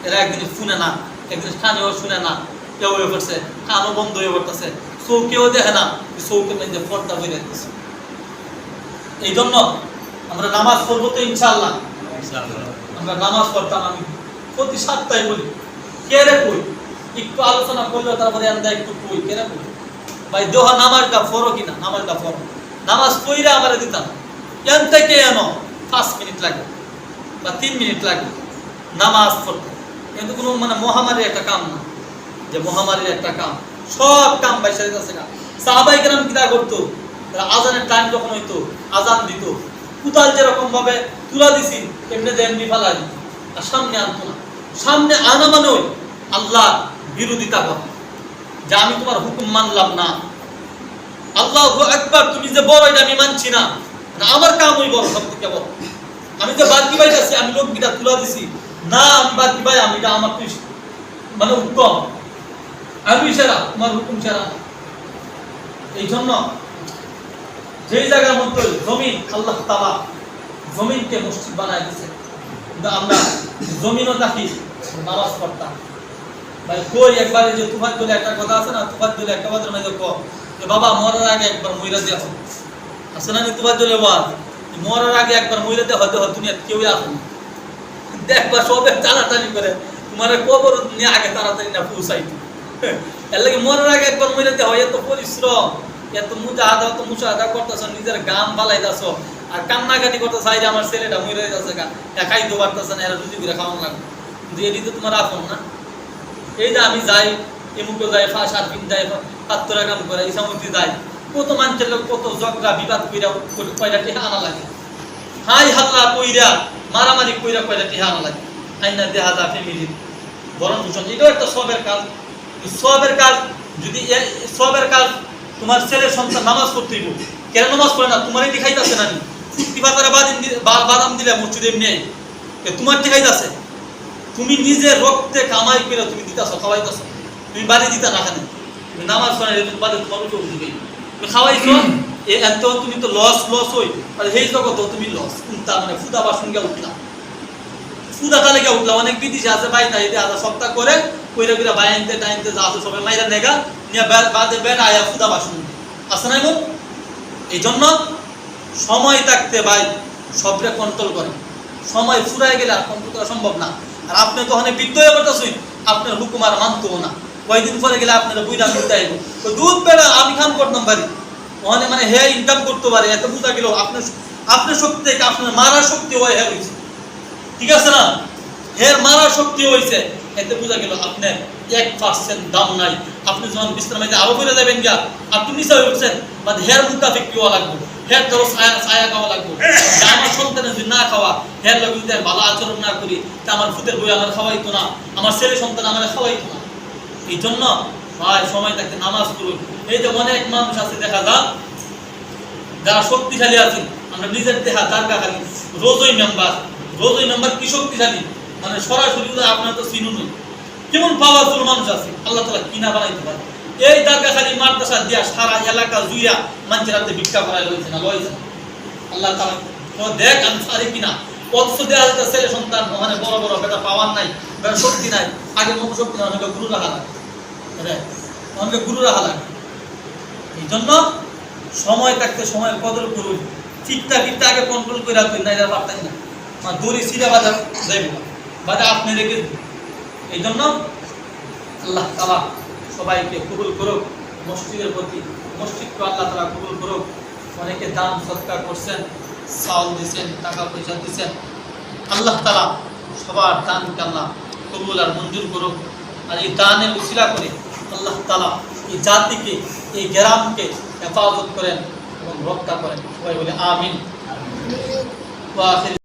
এরা একদিন শুনে না, একদিন কানেও শুনে না, কেউ হয়ে পড়ছে, কানও বন্ধ হয়ে পড়তেছে, চৌকেও দেখে না, চৌকের মধ্যে পর্দা হয়ে যাচ্ছে। এই জন্য আমরা নামাজ পড়বো তো ইনশাআল্লাহ। আমরা নামাজ পড়তাম, আমি প্রতি সপ্তাহে বলি, কে রে কই একটু আলোচনা করলে তারপরে আমরা একটু কই কে রে কই ভাই দোহা নামাজটা পড়ো কিনা, নামাজটা পড়ো, নামাজ পড়লে আমরা দিতাম এন থেকে এনো 5 মিনিট লাগে বা 3 মিনিট লাগে নামাজ পড়তে। কিন্তু কোনো মানে মহামারীর একটা কাম না, যে মহামারীর একটা কাম, সব কাম বাইসা দিতেছে না। সাহাবাই কেরাম কিনা করতো, আজানের টাইম যখন হইতো আজান দিত, কুতাল যেরকম ভাবে তুলা দিছি এমনি এমনি ফালা দিত, আর সামনে আনতো না। সামনে আনা মানে ওই আল্লাহ বিরোধিতা করা, যে আমি তোমার হুকুম মানলাম না, আল্লাহু আকবার তুমি যে বড় এটা আমি মানছি না, আমার কাম ওই বড়, সব থেকে বড়। আমি যে বাকি ভাই আছি, আমি লোক গিটা তুলা দিছি না, আমি বাকি ভাই, আমি এটা আমার মানে উত্তম, আমি সেরা, তোমার হুকুম সেরা। এই জন্য যেই জায়গার মধ্যে জমিন আল্লাহ তাআলা জমিনকে মসজিদ বানায় দিয়েছে, কিন্তু আমরা জমিনও দেখি নামাজ পড়তাম। ভাই কই একবারে যে তুফাত দলে একটা কথা আছে না, তুফাত দলে একটা কথা মানে দেখো যে বাবা মরার আগে একবার মইরা দেখো, আছে না তুফাত দলে বাদ মরার আগে একবার মইরা দেখো, হয়তো দুনিয়া কেউই আসে না, দেখবা সবে টানাটানি করে তোমার কবর নিয়ে আগে তাড়াতাড়ি না পৌঁছাইতো। এর লাগে মরার আগে একবার মইরা দেখো, এত পরিশ্রম, এত মুজাহাদা করতেছ, নিজের গাম বালাইতেছ, আর কান্নাকাটি করতেছ, আইরে আমার ছেলেটা মরে যাচ্ছে, একাই তো পারতেছে না, এরা রুজি করে খাওয়ানো লাগবে, কিন্তু এটি তো তোমার আপন না। এই যে আমি যাই এমুকে যাই, সারফিন যাই, পাত্তরা কাম করে, ইসামতি যাই, কত মানুষের লোক কত ঝগড়া বিবাদ কইরা কয়টা টিহা আনা লাগে, হাই হাল্লা কইরা মারামারি কইরা কয়টা টিহা আনা লাগে, আইনা দেহা যা ফ্যামিলির বরণ ভূষণ। এটাও একটা সবের কাজ। সবের কাজ যদি সবের কাজ তোমার ছেলের সন্তান নামাজ পড়তে দিব, কেন নামাজ পড়ে না? তোমারই দেখাইতেছে না, ফুটকি বাজারে বাদাম দিলে মসজিদে এমনি তোমার দেখাইতেছে, তুমি নিজে রক্তে কামাই করে তুমি দিতেছো, খাওয়াইতেছো, তুমি বাড়ি দিতে না, কেন তুমি নামাজ পড়ে বাড়ি তোমার উঠে উঠবে, তুমি খাওয়াইছো, এত তুমি তো লস হই, আর সেই জগত তুমি লস উঠতা, মানে ফুদা বাসন গিয়ে উঠলাম, ফুদা তালে গিয়ে উঠলাম। অনেক বিদেশে আছে ভাই তাই আধা সপ্তাহ করে কইরা কইরা বাইনতে টাইনতে যা আছে সবাই মাইরা নেগা নিয়ে বাদে বের আয়া ফুদা বাসন আছে না। এবং এই জন্য সময় থাকতে ভাই সবরে কন্ট্রোল করে, সময় ফুরাই গেলে আর কন্ট্রোল করা সম্ভব না। আর আপনি তো ওখানে বৃদ্ধ হয়ে পড়তেছেন, আপনার হুকুম আর মানতেও না, কয়েকদিন পরে গেলে আপনারা বুঝা নিতে আইব, তো দুধ বেড়া আমি খাম করতাম পারি, ওখানে মানে হে ইনকাম করতে পারে, এত বুঝা গেল আপনার শক্তি থেকে আপনার মারার শক্তি হয় হে হয়েছে, ঠিক আছে না, হের মারার শক্তি হয়েছে, এতে বোঝা গেল আপনার 1% দাম নাই। আপনি যখন বিশ্রামে আরো করে যাবেন গিয়া, আপনি নিচে হয়ে উঠছেন, মানে হের মুখাফিক কেউ লাগবো, হের ধরো ছায়া খাওয়া লাগবো, আমার সন্তানের যদি না খাওয়া, হের লোক যদি ভালো আচরণ না করি, তা আমার ভূতের বই আমার খাওয়াইতো না, আমার ছেলে সন্তান আমার খাওয়াইতো না। এই জন্য ভাই সময় থাকতে নামাজ পড়ুন। এই যে অনেক মানুষ আছে দেখা যায় যারা শক্তিশালী আছেন, আমরা নিজের দেহা দারগা খালি রোজই মেম্বার কি শক্তিশালী, মানে সরাসরি আপনার তো চিনুন কেমন পাওয়ারফুল মানুষ আছে, আল্লাহ তাআলা কিনা বানাইতে পারে। এই দারগা খালি মাদ্রাসা দিয়া সারা এলাকা জুইয়া মানুষের হাতে ভিক্ষা করাই লইছে না, আল্লাহ তাআলা তো দেখ আমি পারি কিনা, অথচ দেয়া যেতে ছেলে সন্তান ওখানে বড় বড় বেটা পাওয়ার নাই, বেটা শক্তি নাই, আগের মতো শক্তি নাই, অনেকে গুরু রাখা লাগে, অনেকে গুরু রাখা লাগে। এই জন্য সময় থাকতে সময়ের কদর করুন, ঠিকঠাক আগে কন্ট্রোল করে রাখবেন, না এটা পারতেন না, মানে দড়ি সিরা বাজার যাইব বাজার আপনি রেখে দেবেন। এই জন্য আল্লাহ তাআলা সবাইকে কবুল করুক, মসজিদের প্রতি মসজিদকে আল্লাহ তাআলা কবুল করুক। অনেকে দান সৎকার করছেন, চাউল দিচ্ছেন, টাকা পয়সা দিচ্ছেন, আল্লাহ তাআলা সবার দানকে আল্লাহ কবুল আর মঞ্জুর করুক। আর এই দানের উসিলা করে আল্লাহ তাআলা এই জাতিকে, এই গ্রামকে হেফাজত করেন এবং রক্ষা করেন, সবাই বলে আমিন।